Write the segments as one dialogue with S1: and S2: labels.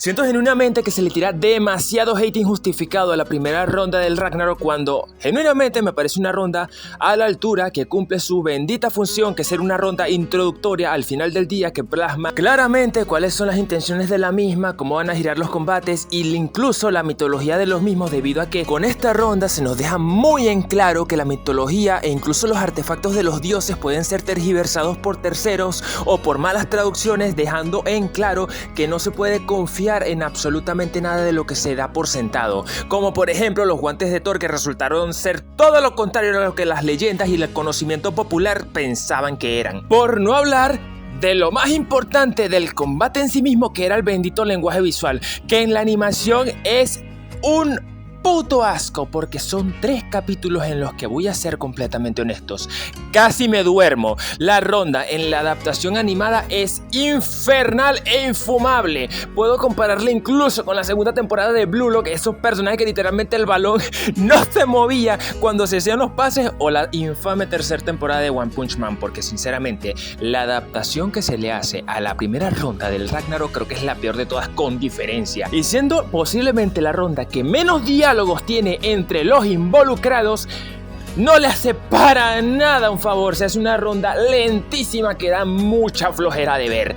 S1: Siento genuinamente que se le tira demasiado hate injustificado a la primera ronda del Ragnarok cuando genuinamente me parece una ronda a la altura que cumple su bendita función, que es ser una ronda introductoria al final del día que plasma claramente cuáles son las intenciones de la misma, cómo van a girar los combates y incluso la mitología de los mismos, debido a que con esta ronda se nos deja muy en claro que la mitología e incluso los artefactos de los dioses pueden ser tergiversados por terceros o por malas traducciones, dejando en claro que no se puede confiar en absolutamente nada de lo que se da por sentado, como por ejemplo los guantes de Thor, que resultaron ser todo lo contrario a lo que las leyendas y el conocimiento popular pensaban que eran. Por no hablar de lo más importante del combate en sí mismo, que era el bendito lenguaje visual, que en la animación es un puto asco, porque son 3 capítulos en los que, voy a ser completamente honestos, casi me duermo. La ronda en la adaptación animada es infernal e infumable. Puedo compararla incluso con la segunda temporada de Blue Lock, esos personajes que literalmente el balón no se movía cuando se hacían los pases, o la infame tercera temporada de One Punch Man, porque sinceramente la adaptación que se le hace a la primera ronda del Ragnarok creo que es la peor de todas con diferencia, y siendo posiblemente la ronda que menos diálogos tiene entre los involucrados, no le hace para nada un favor. Se hace una ronda lentísima que da mucha flojera de ver.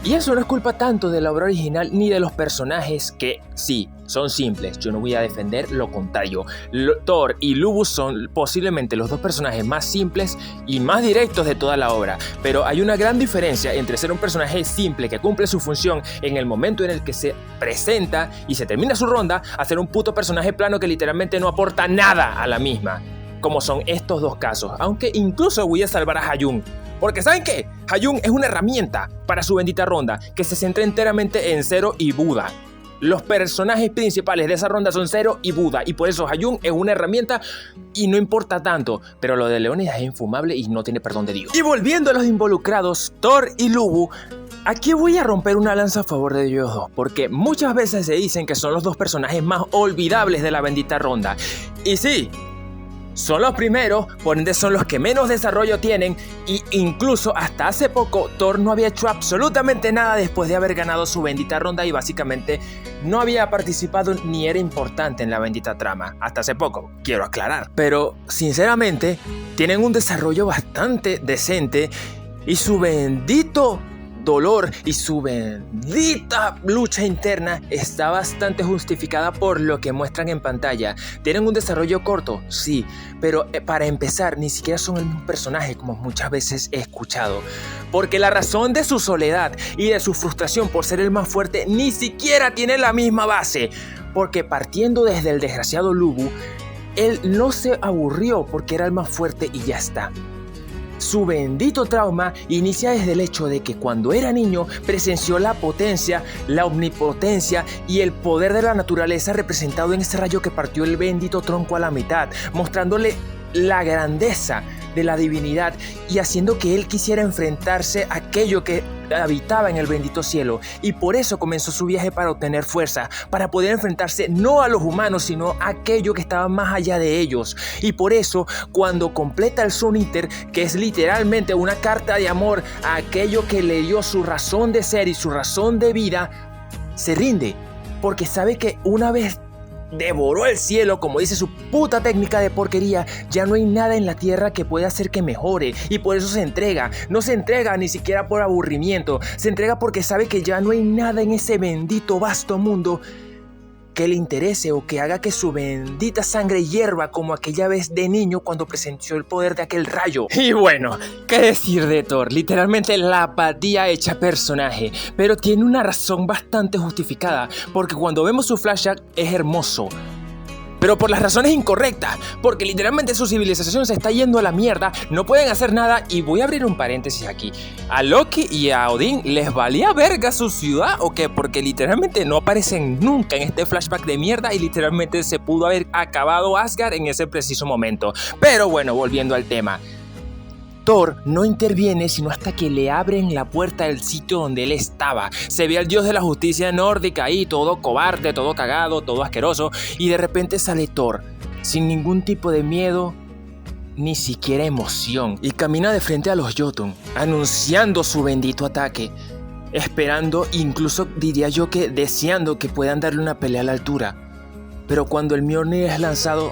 S1: Y eso no es culpa tanto de la obra original ni de los personajes, que sí, son simples. Yo no voy a defender lo contrario. Thor y Lubu son posiblemente los dos personajes más simples y más directos de toda la obra. Pero hay una gran diferencia entre ser un personaje simple que cumple su función en el momento en el que se presenta y se termina su ronda, a ser un puto personaje plano que literalmente no aporta nada a la misma, como son estos dos casos. Aunque incluso voy a salvar a Hayun, porque ¿saben qué? Hayun es una herramienta para su bendita ronda que se centra enteramente en Zero y Buda. Los personajes principales de esa ronda son Zero y Buda, y por eso Hayun es una herramienta y no importa tanto. Pero lo de Leónidas es infumable y no tiene perdón de Dios. Y volviendo a los involucrados, Thor y Lubu, aquí voy a romper una lanza a favor de ellos dos, porque muchas veces se dicen que son los dos personajes más olvidables de la bendita ronda. Y sí, son los primeros, por ende son los que menos desarrollo tienen, y incluso hasta hace poco Thor no había hecho absolutamente nada después de haber ganado su bendita ronda y básicamente no había participado ni era importante en la bendita trama. Hasta hace poco, quiero aclarar. Pero sinceramente tienen un desarrollo bastante decente y su bendito dolor y su bendita lucha interna está bastante justificada por lo que muestran en pantalla. Tienen un desarrollo corto, sí, pero para empezar ni siquiera son el mismo personaje, como muchas veces he escuchado, porque la razón de su soledad y de su frustración por ser el más fuerte ni siquiera tiene la misma base, porque partiendo desde el desgraciado Lubu, él no se aburrió porque era el más fuerte y ya está. Su bendito trauma inicia desde el hecho de que cuando era niño presenció la potencia, la omnipotencia y el poder de la naturaleza representado en ese rayo que partió el bendito tronco a la mitad, mostrándole la grandeza de la divinidad y haciendo que él quisiera enfrentarse a aquello que habitaba en el bendito cielo, y por eso comenzó su viaje para obtener fuerza, para poder enfrentarse no a los humanos sino a aquello que estaba más allá de ellos. Y por eso cuando completa el Sun Eater, que es literalmente una carta de amor a aquello que le dio su razón de ser y su razón de vida, se rinde, porque sabe que una vez devoró el cielo, como dice su puta técnica de porquería, ya no hay nada en la tierra que pueda hacer que mejore, y por eso se entrega. No se entrega ni siquiera por aburrimiento, se entrega porque sabe que ya no hay nada en ese bendito vasto mundo que le interese o que haga que su bendita sangre hierva como aquella vez de niño cuando presenció el poder de aquel rayo. Y bueno, ¿qué decir de Thor? Literalmente la apatía hecha personaje, pero tiene una razón bastante justificada, porque cuando vemos su flashback es hermoso, pero por las razones incorrectas, porque literalmente su civilización se está yendo a la mierda, no pueden hacer nada. Y voy a abrir un paréntesis aquí, ¿a Loki y a Odín les valía verga su ciudad o qué? Porque literalmente no aparecen nunca en este flashback de mierda y literalmente se pudo haber acabado Asgard en ese preciso momento. Pero bueno, volviendo al tema, Thor no interviene sino hasta que le abren la puerta del sitio donde él estaba. Se ve al dios de la justicia nórdica ahí, todo cobarde, todo cagado, todo asqueroso, y de repente sale Thor, sin ningún tipo de miedo, ni siquiera emoción, y camina de frente a los Jotun, anunciando su bendito ataque. esperando, incluso diría yo que deseando que puedan darle una pelea a la altura. Pero cuando el Mjolnir es lanzado,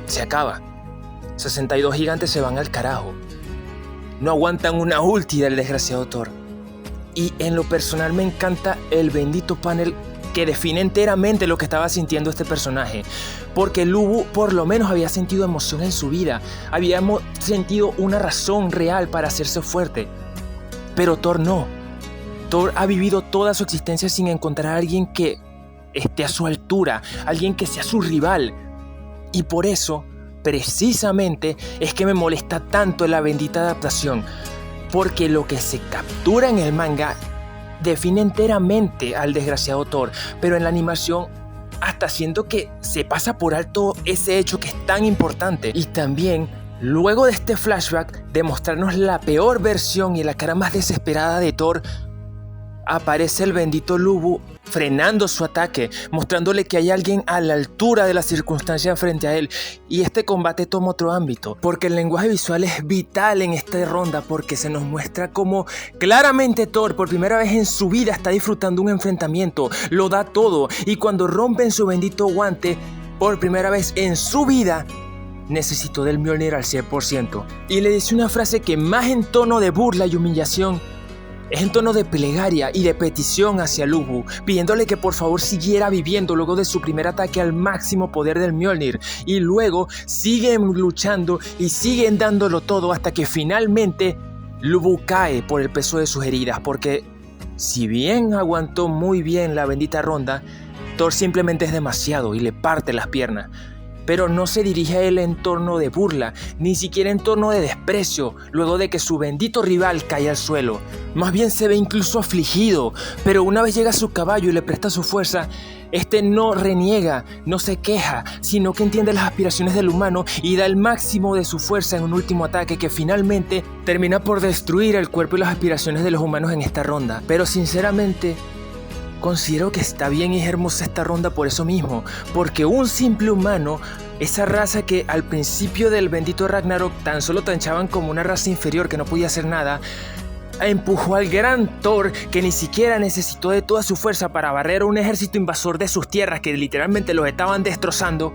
S1: se acaba. 62 gigantes se van al carajo. No aguantan una ulti del desgraciado Thor. Y en lo personal me encanta el bendito panel que define enteramente lo que estaba sintiendo este personaje. Porque Lubu por lo menos había sentido emoción en su vida. Había sentido una razón real para hacerse fuerte. Pero Thor no. Thor ha vivido toda su existencia sin encontrar a alguien que esté a su altura. Alguien que sea su rival. Y por eso, precisamente, es que me molesta tanto la bendita adaptación. Porque lo que se captura en el manga define enteramente al desgraciado Thor, pero en la animación hasta siento que se pasa por alto ese hecho que es tan importante. Y también, luego de este flashback de mostrarnos la peor versión y la cara más desesperada de Thor, aparece el bendito Lubu frenando su ataque, mostrándole que hay alguien a la altura de la circunstancia frente a él. Y este combate toma otro ámbito, porque el lenguaje visual es vital en esta ronda, porque se nos muestra como claramente Thor por primera vez en su vida está disfrutando un enfrentamiento, lo da todo, y cuando rompen su bendito guante, por primera vez en su vida, necesitó del Mjolnir al 100%. Y le dice una frase que más en tono de burla y humillación, es en tono de plegaria y de petición hacia Lubu, pidiéndole que por favor siguiera viviendo luego de su primer ataque al máximo poder del Mjolnir. Y luego siguen luchando y siguen dándolo todo hasta que finalmente Lubu cae por el peso de sus heridas. Porque si bien aguantó muy bien la bendita ronda, Thor simplemente es demasiado y le parte las piernas. Pero no se dirige a él en torno de burla, ni siquiera en torno de desprecio, luego de que su bendito rival cae al suelo. Más bien se ve incluso afligido, pero una vez llega a su caballo y le presta su fuerza, este no reniega, no se queja, sino que entiende las aspiraciones del humano y da el máximo de su fuerza en un último ataque que finalmente termina por destruir el cuerpo y las aspiraciones de los humanos en esta ronda. Pero sinceramente, considero que está bien y es hermosa esta ronda por eso mismo, porque un simple humano, esa raza que al principio del bendito Ragnarok tan solo tachaban como una raza inferior que no podía hacer nada, empujó al gran Thor, que ni siquiera necesitó de toda su fuerza para barrer a un ejército invasor de sus tierras que literalmente los estaban destrozando,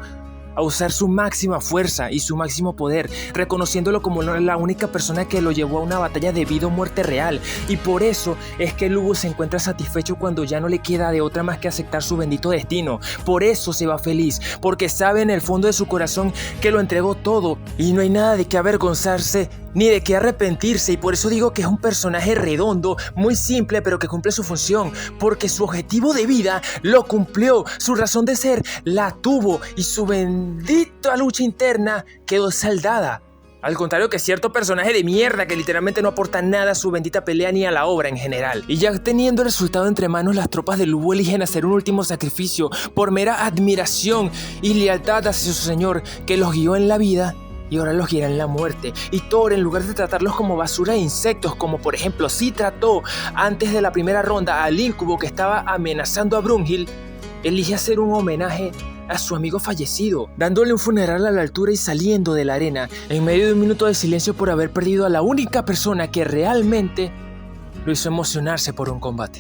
S1: a usar su máxima fuerza y su máximo poder, reconociéndolo como la única persona que lo llevó a una batalla de vida o muerte real. Y por eso es que Lubu se encuentra satisfecho cuando ya no le queda de otra más que aceptar su bendito destino. Por eso se va feliz, porque sabe en el fondo de su corazón que lo entregó todo y no hay nada de qué avergonzarse ni de qué arrepentirse. Y por eso digo que es un personaje redondo, muy simple, pero que cumple su función, porque su objetivo de vida lo cumplió, su razón de ser la tuvo y su bendita lucha interna quedó saldada. Al contrario que cierto personaje de mierda que literalmente no aporta nada a su bendita pelea ni a la obra en general. Y ya teniendo el resultado entre manos, las tropas de Lubu eligen hacer un último sacrificio por mera admiración y lealtad hacia su señor que los guió en la vida y ahora los guiará en la muerte. Y Thor, en lugar de tratarlos como basura de insectos, como por ejemplo sí trató antes de la primera ronda al Incubo que estaba amenazando a Brunhild, elige hacer un homenaje a su amigo fallecido, dándole un funeral a la altura y saliendo de la arena, en medio de un minuto de silencio por haber perdido a la única persona que realmente lo hizo emocionarse por un combate.